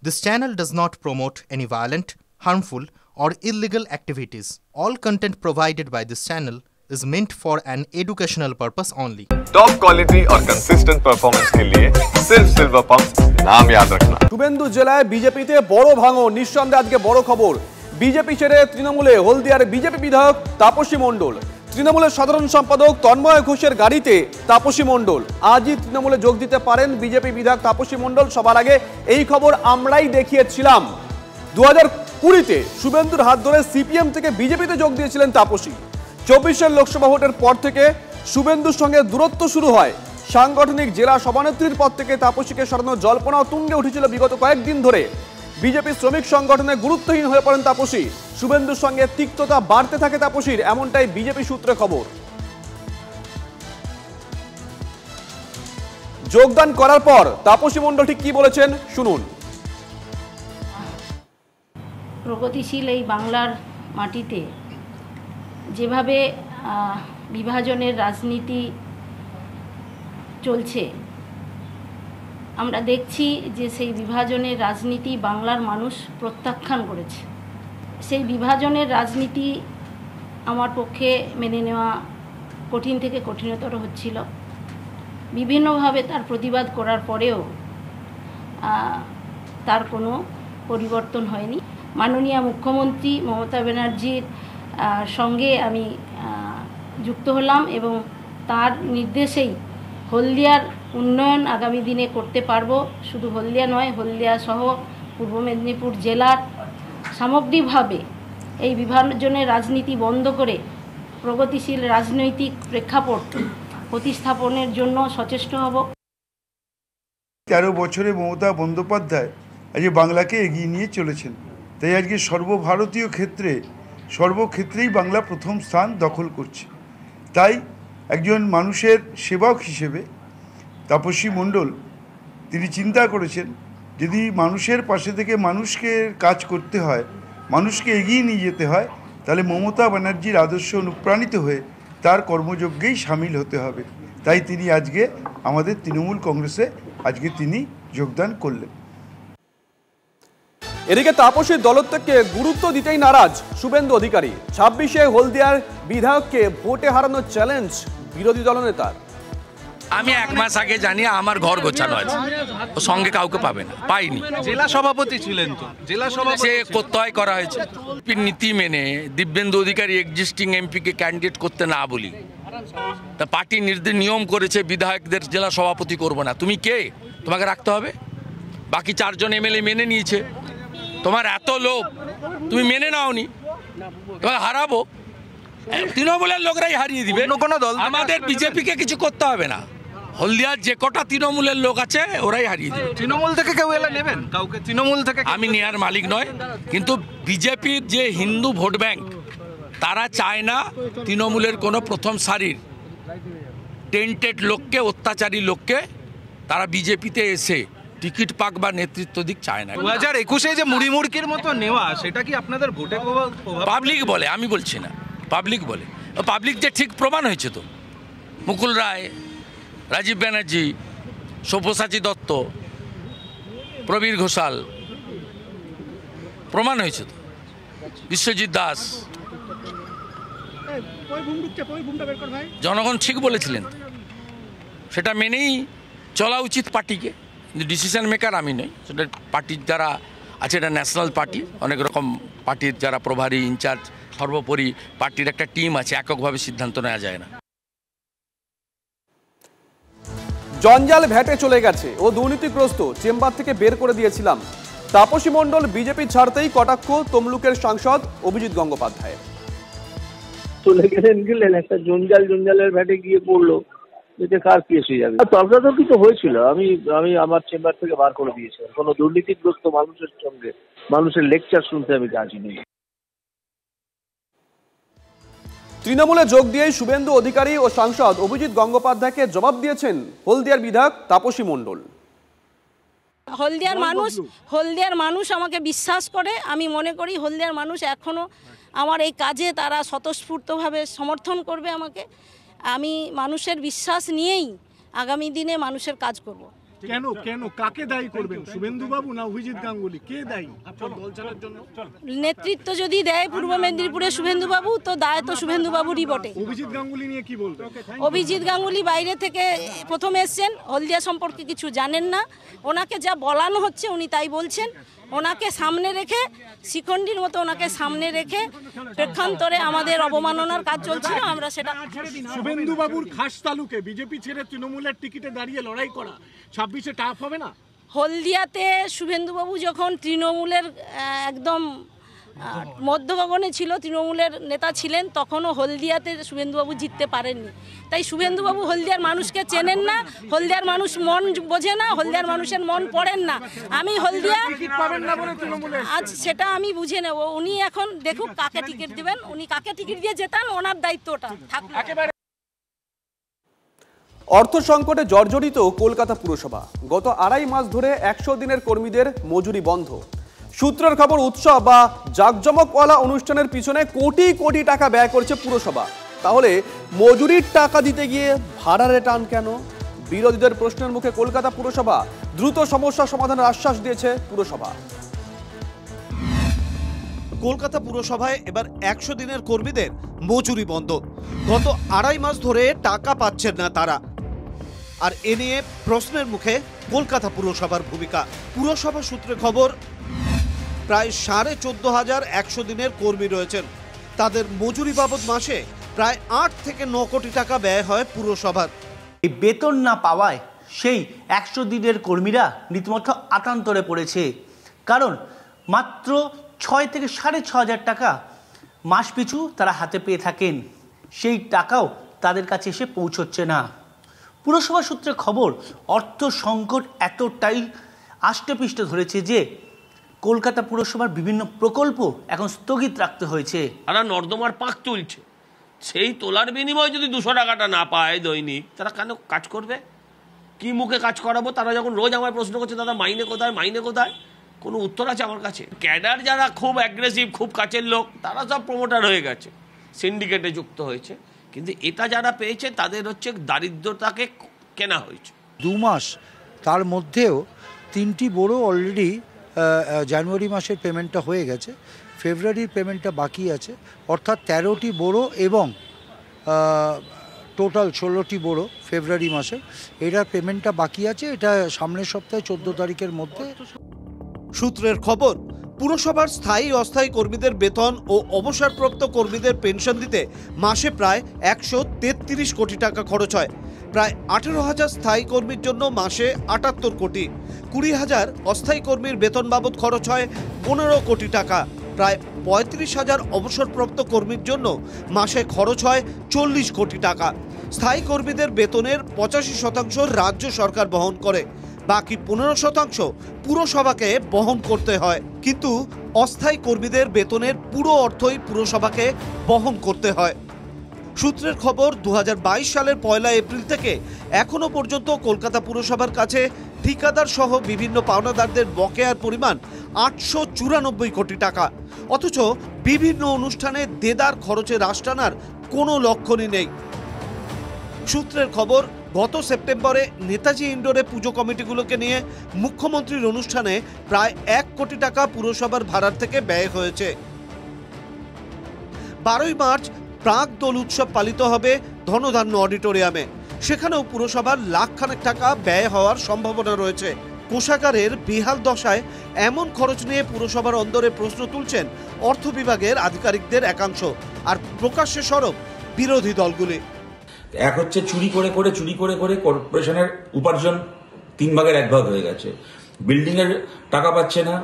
This channel does not promote any violent, harmful, or illegal activities. All content provided by this channel is meant for an educational purpose only. Top quality और consistent performance के लिए सिर्फ silver pump नाम याद रखना। শুভেন্দু জেলায় বিজেপিতে বড় ভাঙন, নিঃসন্দেহে আজকে বড় খবর। বিজেপি ছেড়ে তৃণমূলে হলদিয়ার বিজেপি বিধায়ক তাপসী মণ্ডল, তৃণমূলের সাধারণ সম্পাদক তন্ময় ঘোষের গাড়িতে তাপসী মণ্ডল আজই তৃণমূলে যোগ দিতে পারেন বিজেপি বিধায়ক তাপসী মণ্ডল। সবার আগে এই খবর আমরাই দেখিয়েছিলাম। 2020-তে শুভেন্দুর হাত ধরে সিপিএম থেকে বিজেপিতে যোগ দিয়েছিলেন তাপসী। 24-এর লোকসভা ভোটের পর থেকে শুভেন্দুর সঙ্গে দূরত্ব শুরু হয়। সাংগঠনিক জেলা সভানেত্রীর পদ থেকে তাপসীকে সরানোর জল্পনা তুঙ্গে উঠেছিল বিগত কয়েকদিন ধরে। বিজেপি শ্রমিক সংগঠনে গুরুত্বহীন হয়ে পড়েন তাপসী। শুভেন্দুর সঙ্গে তিক্ততা বাড়তে থাকে তাপসীর, এমনটাই বিজেপি সূত্রে খবর। যোগদান করার পর তাপসী মণ্ডল ঠিক কি বলেছেন শুনুন। প্রগতিশীল এই বাংলার মাটিতে যেভাবে বিভাজনের রাজনীতি চলছে, আমরা দেখছি যে সেই বিভাজনের রাজনীতি বাংলার মানুষ প্রত্যাখ্যান করেছে। সেই বিভাজনের রাজনীতি আমার পক্ষে মেনে নেওয়া কঠিন থেকে কঠিনতর হচ্ছিল। বিভিন্নভাবে তার প্রতিবাদ করার পরেও তার কোনো পরিবর্তন হয়নি। মাননীয় মুখ্যমন্ত্রী মমতা ব্যানার্জির সঙ্গে আমি যুক্ত হলাম এবং তার নির্দেশেই হলদিয়ার উন্নয়ন আগামী দিনে করতে পারবো। শুধু হলদিয়া নয়, হলদিয়া সহ পূর্ব মেদিনীপুর জেলার সামগ্রিকভাবে এই বিভাজনের রাজনীতি বন্ধ করে প্রগতিশীল রাজনৈতিক প্রেক্ষাপট প্রতিস্থাপনের জন্য সচেষ্ট হব। 13 বছরে মমতা বন্দ্যোপাধ্যায় আজ বাংলাকে এগিয়ে নিয়ে চলেছেন। তাই আজকে সর্বক্ষেত্রেই বাংলা প্রথম স্থান দখল করছে। তাই একজন মানুষের সেবক হিসেবে তাপসী মণ্ডল তিনি চিন্তা করেছেন, যদি মানুষের পাশে থেকে মানুষকে কাজ করতে হয়, মানুষকে এগিয়ে নিয়ে যেতে হয়, তাহলে মমতা ব্যানার্জির আদর্শ অনুপ্রাণিত হয়ে তার কর্মযজ্ঞেই সামিল হতে হবে। তাই তিনি আজকে আমাদের তৃণমূল কংগ্রেসে তিনি যোগদান করলেন। এদিকে তাপসীর দলত্যাগকে গুরুত্ব দিতেই নারাজ শুভেন্দু অধিকারী। 26-এ হলদিয়ার বিধায়ককে ভোটে হারানোর চ্যালেঞ্জ বিরোধী দলনেতার। আমি 1 মাস আগে জানি আমার ঘর গোছানো আছে, সঙ্গে কাউকে পাবে না, পাইনি। জেলা সভাপতি ছিলেন তো, জেলা সভাপতি সে কোথায় করা হয়েছে নীতি মেনে দিব্যেন্দু অধিকারী এক্সিস্টিং এমপিকে ক্যান্ডিডেট করতে না বলি, তা পার্টি নিয়ম করেছে বিধায়কদের জেলা সভাপতি করব না। তুমি কে? তোমাকে রাখতে হবে। বাকি 4 জন এমএলএ মেনে নিয়েছে। তোমার এত লোভ, তুমি মেনে নাওনি, তোমাকে হারাবো। তৃণমূলের লোকরাই হারিয়ে দিবে, কোনো দল আমাদের বিজেপিকে কিছু করতে হবে না। হলদিয়ার যে কটা তৃণমূলের লোক আছে ওরাই হারিয়ে দিবে। তৃণমূল থেকে কেউ এলে নেবেন? কাউকে তৃণমূল থেকে আমি নেওয়ার মালিক নয়, কিন্তু বিজেপির যে হিন্দু ভোট ব্যাংক তারা চায় না তৃণমূলের কোনো প্রথম সারির টেন্টেড লোককে, অত্যাচারী লোককে তারা বিজেপিতে এসে টিকিট পাক বা নেতৃত্ব দিক চায় না। 2021-এ যে মুড়ি মুড়কির মতো নেওয়া, সেটা কি আপনাদের ভোটে পাবলিক বলে, আমি বলছি না, পাবলিক বলে। পাবলিক যে ঠিক প্রমাণ হয়েছে তো, মুকুল রায়, রাজীব ব্যানার্জি, সব্যসাচী দত্ত, প্রবীর ঘোষাল, প্রমাণ হয়েছে তো, বিশ্বজিৎ দাস, জনগণ ঠিক বলেছিলেন। সেটা মেনেই চলা উচিত পার্টিকে, কিন্তু ডিসিশন মেকার আমি নই। সেটা পার্টির যারা আছে, এটা ন্যাশনাল পার্টি, অনেক রকম পার্টির যারা প্রভারী, ইনচার্জ, সর্বোপরি পার্টির একটা টিম আছে, এককভাবে সিদ্ধান্ত নেওয়া যায় না। জঞ্জাল ভ্যাটে চলে গেছে ও দুর্নীতিগ্রস্ত, চেম্বার থেকে বের করে দিয়েছিলাম। তাপসী মণ্ডল বিজেপি ছাড়তেই কটাক্ষ তমলুকের সাংসদ অভিজিৎ গঙ্গোপাধ্যায়। চলে গেলেন একটা জঞ্জালের ভ্যাটে গিয়ে পড়লো, এতে কার কেস হয়ে যাবে? তর্কাতর্কি তো হয়েছিল, আমি আমার চেম্বার থেকে বার করে দিয়েছিলাম। কোনো দুর্নীতিগ্রস্ত মানুষের সঙ্গে মানুষের লেকচার শুনতে আমি রাজি নেই। তৃণমূলে যোগ দিয়েই শুভেন্দু অধিকারী ও সাংসদ অভিজিৎ গঙ্গোপাধ্যায়কে জবাব দিয়েছেন হলদিয়ার বিধায়ক তাপসী মণ্ডল। হলদিয়ার মানুষ আমাকে বিশ্বাস করে। আমি মনে করি হলদিয়ার মানুষ এখনও আমার এই কাজে তারা স্বতঃস্ফূর্তভাবে সমর্থন করবে আমাকে। আমি মানুষের বিশ্বাস নিয়েই আগামী দিনে মানুষের কাজ করব। কেন কেন কাকে দায়ী করবেন? শুভেন্দু বাবু না অভিজিৎ গাঙ্গুলি, কে দায়ী দল চালার জন্য? নেতৃত্ব যদি দেয় পূর্ব মেদিনীপুরে শুভেন্দু বাবু, তো দায় তো শুভেন্দু বাবুরই বটে। অভিজিৎ গাঙ্গুলি নিয়ে কি বলবেন? অভিজিৎ গাঙ্গুলি বাইরে থেকে প্রথম এসছেন, হলদিয়া সম্পর্কে কিছু জানেন না। ওনাকে যা বলানো হচ্ছে উনি তাই বলছেন। ওনাকে সামনে রেখে, শিখণ্ডীর মতো ওনাকে সামনে রেখে প্রেক্ষান্তরে আমাদের অবমাননার কাজ চলছিল, আমরা সেটা। শুভেন্দু বাবুর খাস তালুকে বিজেপি ছেড়ে তৃণমূলের টিকিটে দাঁড়িয়ে লড়াই করা 26-এ টাফ হবে না? হলদিয়াতে শুভেন্দু বাবু যখন তৃণমূলের একদম মধ্যগগনে ছিল, তৃণমূলের নেতা ছিলেন, তখনও হলদিয়াতে শুভেন্দুবাবু জিততে পারেননি। তাই শুভেন্দুবাবু হলদিয়ার মানুষকে চেনেন না, হলদিয়ার মানুষ মন বোঝে না, হলদিয়ার মানুষের মন পড়েন না। আমি হলদিয়া আজ সেটা আমি বুঝে নেব। উনি এখন দেখুক কাকে টিকিট দেবেন, উনি কাকে টিকিট দিয়ে জেতান, ওনার দায়িত্বটা থাকবে। অর্থ সংকটে জর্জরিত কলকাতা পুরসভা। গত 2.5 মাস ধরে 100 দিনের কর্মীদের মজুরি বন্ধ। সূত্রের খবর, উৎসব বা জাঁকজমকওয়ালা অনুষ্ঠানের পিছনে কোটি কোটি টাকা ব্যয় করছে পুরসভা। তাহলে মজুরির টাকা দিতে গিয়ে ভাড়ারে টান কেন? বিরোধীদের প্রশ্নের মুখে কলকাতা পুরসভা। দ্রুত সমস্যা সমাধানের আশ্বাস দিয়েছে পুরসভা। কলকাতা পুরসভায় এবার 100 দিনের কর্মীদের মজুরি বন্ধ। গত 2.5 মাস ধরে টাকা পাচ্ছেন না তারা। আর এ নিয়ে প্রশ্নের মুখে কলকাতা পুরসভার ভূমিকা। পুরসভা সূত্রে খবর, প্রায় 14,500 100 দিনের কর্মী রয়েছেন। তাদের মজুরি বাবদ মাসে প্রায় 8 থেকে 9 কোটি টাকা ব্যয় হয় পুরসভার। এই বেতন না পাওয়ায় সেই 100 দিনের কর্মীরা রীতিমতো আতান্তরে পড়েছে। কারণ মাত্র 6 থেকে 6,500 টাকা মাস পিছু তারা হাতে পেয়ে থাকেন। সেই টাকাও তাদের কাছে এসে পৌঁছচ্ছে না। পুরসভা সূত্রে খবর, অর্থ সংকট এতটাই আষ্টেপৃষ্টে ধরেছে যে কলকাতা পুরসভার বিভিন্ন প্রকল্প এখন স্থগিত রাখতে হয়েছে। তারা নর্দমার পাক তুলছে, সেই তোলার বিনিময়ে যদি 200 টাকাটা না পায় দৈনিক, তারা কেন কাজ করবে? কি মুখে কাজ করাবো? তারা যখন রোজ আমার প্রশ্ন করছে, দাদা মাইনে কোথায়, মাইনে কোথায়, কোনো উত্তর আছে আমার কাছে? ক্যাডার যারা খুব অ্যাগ্রেসিভ, খুব কাছের লোক, তারা সব প্রমোটার হয়ে গেছে, সিন্ডিকেটে যুক্ত হয়েছে। কিন্তু এটা যারা পেয়েছে তাদের হচ্ছে দারিদ্রতাকে কেনা হয়েছে। 2 মাস, তার মধ্যেও 3টি বড় অলরেডি জানুয়ারি মাসের পেমেন্টটা হয়ে গেছে, ফেব্রুয়ারির পেমেন্টটা বাকি আছে। অর্থাৎ 13টি বড় এবং টোটাল 16টি বড় ফেব্রুয়ারি মাসে, এটার পেমেন্টটা বাকি আছে। এটা সামনের সপ্তাহে 14 তারিখের মধ্যে। সূত্রের খবর, পুরসভার স্থায়ী অস্থায়ী কর্মীদের বেতন ও অবসরপ্রাপ্ত কর্মীদের পেনশন দিতে মাসে প্রায় 133 কোটি টাকা খরচ হয়। প্রায় 18,000 স্থায়ী কর্মীর জন্য মাসে 78 কোটি, 20,000 অস্থায়ী কর্মীর বেতন বাবদ খরচ হয় 15 কোটি টাকা। প্রায় 35,000 অবসরপ্রাপ্ত কর্মীর জন্য মাসে খরচ হয় 40 কোটি টাকা। স্থায়ী কর্মীদের বেতনের 85% রাজ্য সরকার বহন করে, বাকি 15% পুরসভাকে বহন করতে হয়। কিন্তু অস্থায়ী কর্মীদের বেতনের পুরো অর্থই পুরসভাকে বহন করতে হয়। সূত্রের খবর, 2022 সালের 1 এপ্রিল থেকে এখনো পর্যন্ত কলকাতা পুরসভার কাছে ঠিকাদার সহ বিভিন্ন পাওনাদারদের বকেয়ার পরিমাণ 894 কোটি টাকা। অথচ বিভিন্ন অনুষ্ঠানে দেদার খরচে রাশ টানার কোনো লক্ষণই নেই। সূত্রের খবর, গত সেপ্টেম্বরে নেতাজি ইন্ডোরে পুজো কমিটিগুলোকে নিয়ে মুখ্যমন্ত্রীর অনুষ্ঠানে প্রায় 1 কোটি টাকা পুরসভার ভাড়ার থেকে ব্যয় হয়েছে। 12ই মার্চ প্রাক দোল উৎসব পালিত হবে ধনধান্য অডিটোরিয়ামে, সেখানেও পুরসভার লাখখানেক টাকা ব্যয় হওয়ার সম্ভাবনা রয়েছে। কোষাগারের বেহাল দশায় এমন খরচ নিয়ে পুরসভার অন্দরে প্রশ্ন তুলছেন অর্থ বিভাগের আধিকারিকদের একাংশ, আর প্রকাশ্যে সরব বিরোধী দলগুলি। এক হচ্ছে চুরি করে কর্পোরেশনের উপার্জন 3 ভাগের 1 ভাগ হয়ে গেছে। বিল্ডিং এর টাকা পাচ্ছে না,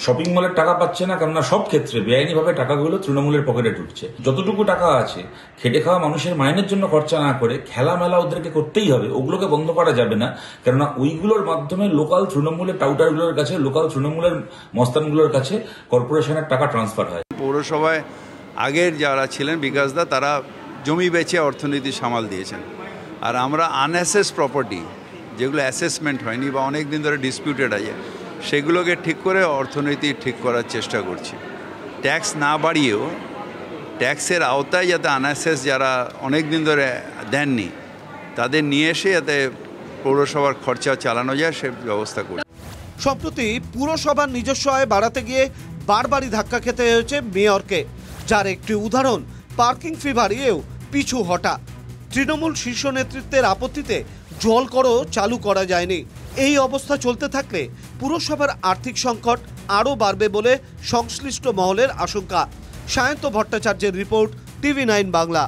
শপিং মলের টাকা পাচ্ছে না, কেননা সব ক্ষেত্রে বেআইনিভাবে টাকাগুলো তৃণমূলের পকেটে ঢুকছে। যতটুকু টাকা আছে খেটে খাওয়া মানুষের মাইনের জন্য খরচা না করে খেলা মেলা ওদেরকে করতেই হবে, ওগুলোকে বন্ধ করা যাবে না। কেননা ওইগুলোর মাধ্যমে লোকাল তৃণমূলের টাউটারগুলোর কাছে, লোকাল তৃণমূলের মস্তানগুলোর কাছে কর্পোরেশনের টাকা ট্রান্সফার হয়। পৌরসভায় আগের যারা ছিলেন বিকাশদা, তারা জমি বেচে অর্থনীতি সামাল দিয়েছেন। আর আমরা আনঅ্যাসেস প্রপার্টি, যেগুলো অ্যাসেসমেন্ট হয়নি বা অনেক দিন ধরে ডিসপিউটেড আছে, সেগুলোকে ঠিক করে অর্থনীতি ঠিক করার চেষ্টা করছি। ট্যাক্স না বাড়িয়েও ট্যাক্সের আওতায় যাতে আনঅ্যাসেস যারা অনেক দিন ধরে দেননি তাদের নিয়ে এসে যাতে পৌরসভার খরচা চালানো যায় সে ব্যবস্থা করছি। সম্প্রতি পুরসভার নিজস্ব আয় বাড়াতে গিয়ে বারবারই ধাক্কা খেতে হয়েছে মেয়রকে, যার একটি উদাহরণ পার্কিং ফি বাড়িয়েও পিছু হটা। তৃণমূল শীর্ষ নেতৃত্বের আপত্তিতে জল করও চালু করা যায়নি। এই অবস্থা চলতে থাকলে পুরসভার আর্থিক সংকট আরও বাড়বে বলে সংশ্লিষ্ট মহলের আশঙ্কা। সায়ন্ত ভট্টাচার্যের রিপোর্ট, TV9 বাংলা।